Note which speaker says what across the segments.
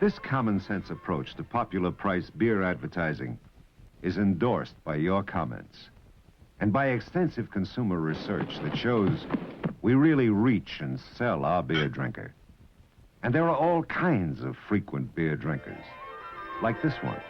Speaker 1: This common-sense approach to popular-priced beer advertising is endorsed by your comments and by extensive consumer research that shows we really reach and sell our beer drinker. And there are all kinds of frequent beer drinkers, like this one.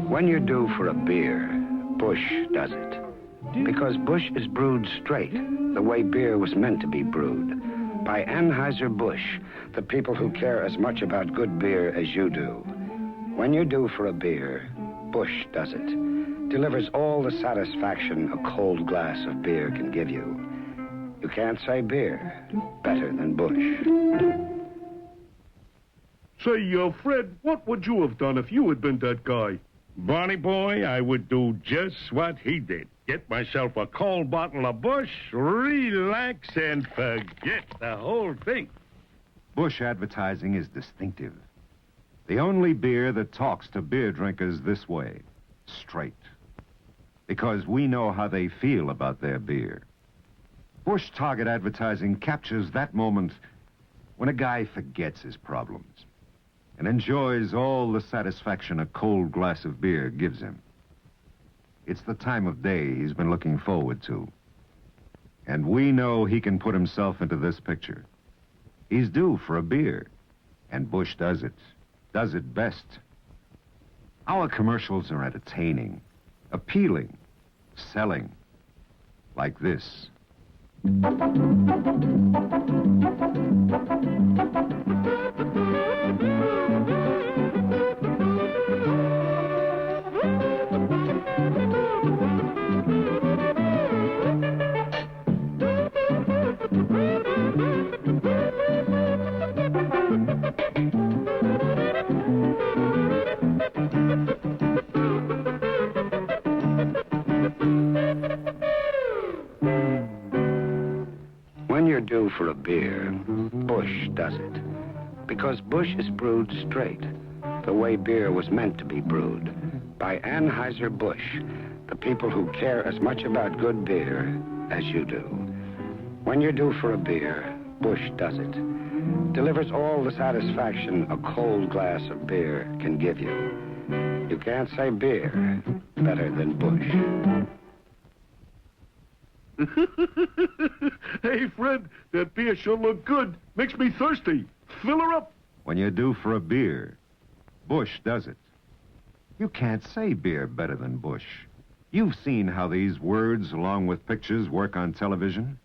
Speaker 2: When you're due for a beer, Busch does it. Because Busch is brewed straight, the way beer was meant to be brewed. By Anheuser-Busch, the people who care as much about good beer as you do. When you're due for a beer, Busch does it. Delivers all the satisfaction a cold glass of beer can give you. You can't say beer better than Busch.
Speaker 3: Say, Fred, what would you have done if you had been that guy?
Speaker 4: Barney boy, I would do just what he did. Get myself a cold bottle of Busch, relax, and forget the whole thing.
Speaker 1: Busch Advertising is distinctive. The only beer that talks to beer drinkers this way, straight. Because we know how they feel about their beer. Busch Target Advertising captures that moment when a guy forgets his problems and enjoys all the satisfaction a cold glass of beer gives him. It's the time of day he's been looking forward to. And we know he can put himself into this picture. He's due for a beer, and Busch does it best. Our commercials are entertaining, appealing, selling, like this.
Speaker 2: When you're due for a beer, Busch does it. Because Busch is brewed straight, the way beer was meant to be brewed. By Anheuser-Busch, the people who care as much about good beer as you do. When you're due for a beer, Busch does it. Delivers all the satisfaction a cold glass of beer can give you. You can't say beer better than Busch.
Speaker 3: Hey, Fred, that beer sure looked good. Makes me thirsty. Fill her up.
Speaker 1: When you're due for a beer, Busch does it. You can't say beer better than Busch. You've seen how these words, along with pictures, work on television.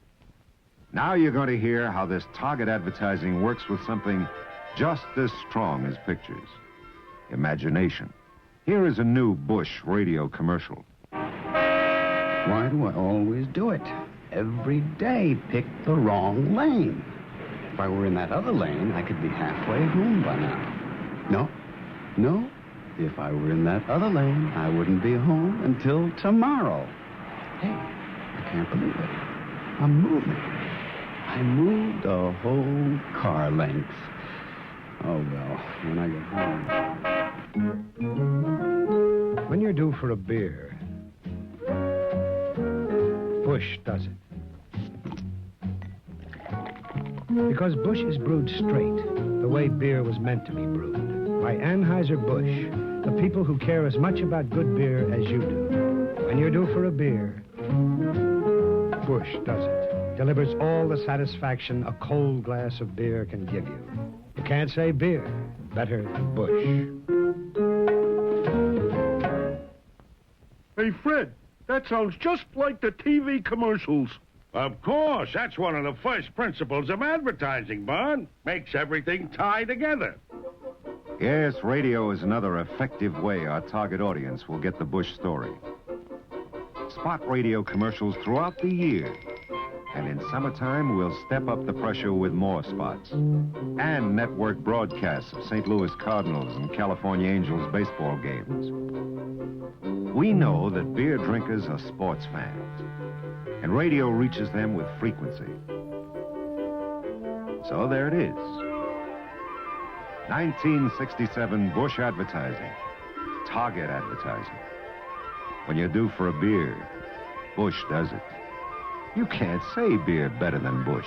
Speaker 1: Now you're going to hear how this target advertising works with something just as strong as pictures. Imagination. Here is a new Busch radio commercial.
Speaker 5: Why do I always do it? Every day, pick the wrong lane. If I were in that other lane, I could be halfway home by now. No. If I were in that other lane, I wouldn't be home until tomorrow. Hey, I can't believe it. I'm moving. I moved a whole car length. Oh, well, when I get home.
Speaker 2: When you're due for a beer, Busch does it. Because Busch is brewed straight, the way beer was meant to be brewed. By Anheuser-Busch, the people who care as much about good beer as you do. When you're due for a beer, Busch does it. Delivers all the satisfaction a cold glass of beer can give you. You can't say beer better than Busch.
Speaker 3: Hey, Fred, that sounds just like the TV commercials.
Speaker 4: Of course, that's one of the first principles of advertising, Barn. Makes everything tie together.
Speaker 1: Yes, radio is another effective way our target audience will get the Busch story. Spot radio commercials throughout the year And in summertime, we'll step up the pressure with more spots. And network broadcasts of St. Louis Cardinals and California Angels baseball games. We know that beer drinkers are sports fans, and radio reaches them with frequency. So there it is. 1967 Busch Advertising, Target Advertising. When you're due for a beer, Busch does it. You can't say beer better than Busch.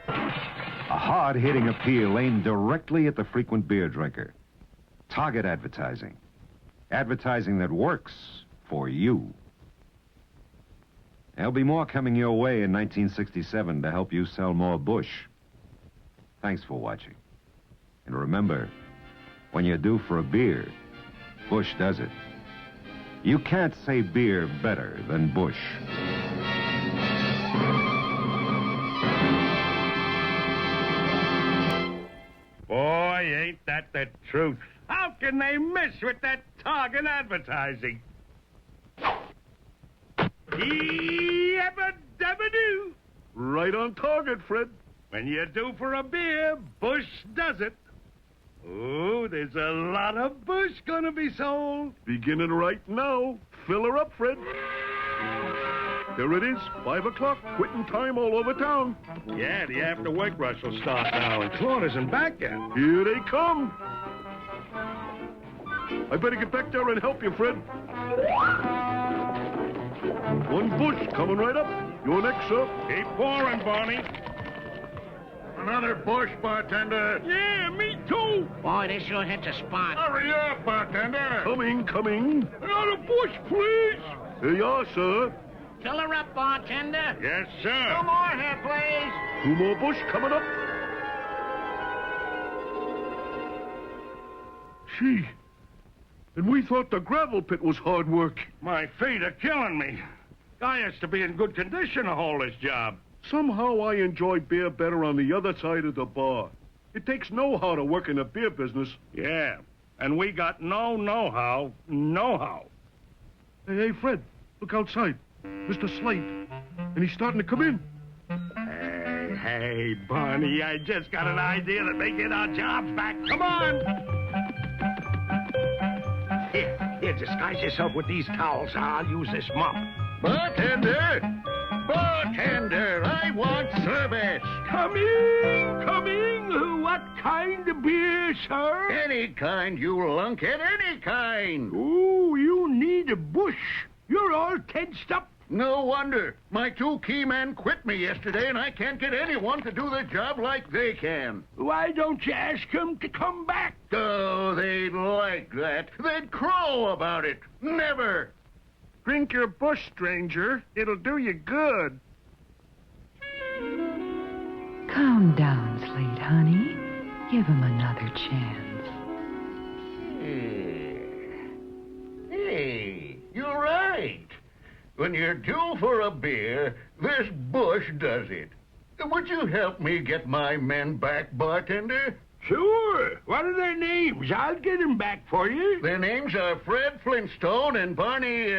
Speaker 1: A hard-hitting appeal aimed directly at the frequent beer drinker. Target Advertising. Advertising that works for you. There'll be more coming your way in 1967 to help you sell more Busch. Thanks for watching. And remember, when you're due for a beer, Busch does it. You can't say beer better than Busch.
Speaker 4: Boy, ain't that the truth. How can they miss with that Target Advertising? Yabba-dabba-doo.
Speaker 3: Right on target, Fred.
Speaker 4: When you're due for a beer, Busch does it. Oh, there's a lot of Busch gonna be sold.
Speaker 3: Beginning right now. Fill her up, Fred. There it is, 5 o'clock, quitting time all over town.
Speaker 4: Yeah, the after-work rush will start now, and Claude isn't back yet.
Speaker 3: Here they come. I better get back there and help you, Fred. One Busch coming right up. You're next, sir.
Speaker 4: Keep pouring, Barney.
Speaker 3: Another Busch, bartender.
Speaker 4: Yeah, me too.
Speaker 6: Boy, this sure hits a spot.
Speaker 3: Hurry up, bartender. Coming.
Speaker 4: Another Busch, please.
Speaker 3: Here you are, sir.
Speaker 6: Fill her up, bartender.
Speaker 4: Yes,
Speaker 6: Two
Speaker 4: sir.
Speaker 6: more here, please.
Speaker 3: 2 more Busch coming up. Gee, and we thought the gravel pit was hard work.
Speaker 4: My feet are killing me. Guy has to be in good condition to hold this job.
Speaker 3: Somehow I enjoy beer better on the other side of the bar. It takes know-how to work in the beer business.
Speaker 4: Yeah, and we got no know-how.
Speaker 3: Hey, Fred, look outside. Mr. Slate. And he's starting to come in.
Speaker 4: Hey, Barney, I just got an idea that may get our jobs back. Come on! Here, disguise yourself with these towels. I'll use this mop.
Speaker 3: Bartender, I want service.
Speaker 4: Coming. What kind of beer, sir?
Speaker 3: Any kind, you lunkhead, any kind.
Speaker 4: Oh, you need a Busch. You're all tensed up.
Speaker 3: No wonder. My 2 key men quit me yesterday, and I can't get anyone to do the job like they can.
Speaker 4: Why don't you ask them to come back?
Speaker 3: Oh, they'd like that. They'd crow about it. Never. Drink your Busch, stranger. It'll do you good.
Speaker 7: Calm down, Slate, honey. Give him another chance.
Speaker 3: Hey, you're right. When you're due for a beer, this Busch does it. Would you help me get my men back, bartender?
Speaker 4: Sure. What are their names? I'll get them back for you.
Speaker 3: Their names are Fred Flintstone and Barney,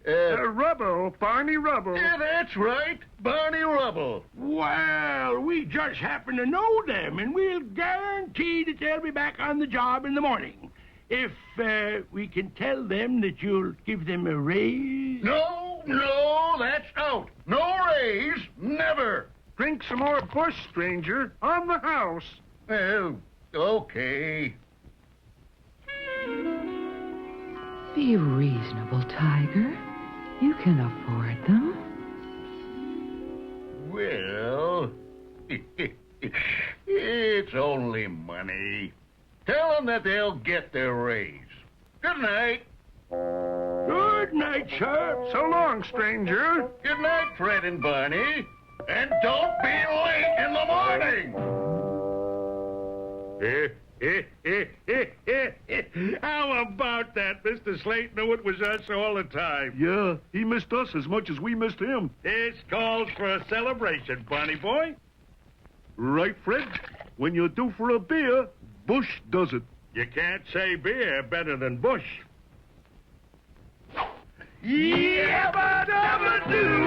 Speaker 4: Rubble. Barney Rubble.
Speaker 3: Yeah, that's right. Barney Rubble.
Speaker 4: Well, we just happen to know them, and we'll guarantee that they'll be back on the job in the morning. If we can tell them that you'll give them a raise.
Speaker 3: No, that's out. No raise, never. Drink some more Busch, stranger, on the house. Well, okay.
Speaker 7: Be reasonable, Tiger. You can afford them.
Speaker 3: Well, it's only money. Tell them that they'll get their raise. Good night.
Speaker 4: Good night, sir.
Speaker 3: So long, stranger. Good night, Fred and Barney. And don't be late in the morning.
Speaker 4: How about that? Mr. Slate knew it was us all the time.
Speaker 3: Yeah, he missed us as much as we missed him.
Speaker 4: This calls for a celebration, Barney boy.
Speaker 3: Right, Fred? When you're due for a beer, Busch does it.
Speaker 4: You can't say beer better than Busch. Yabba dabba doo.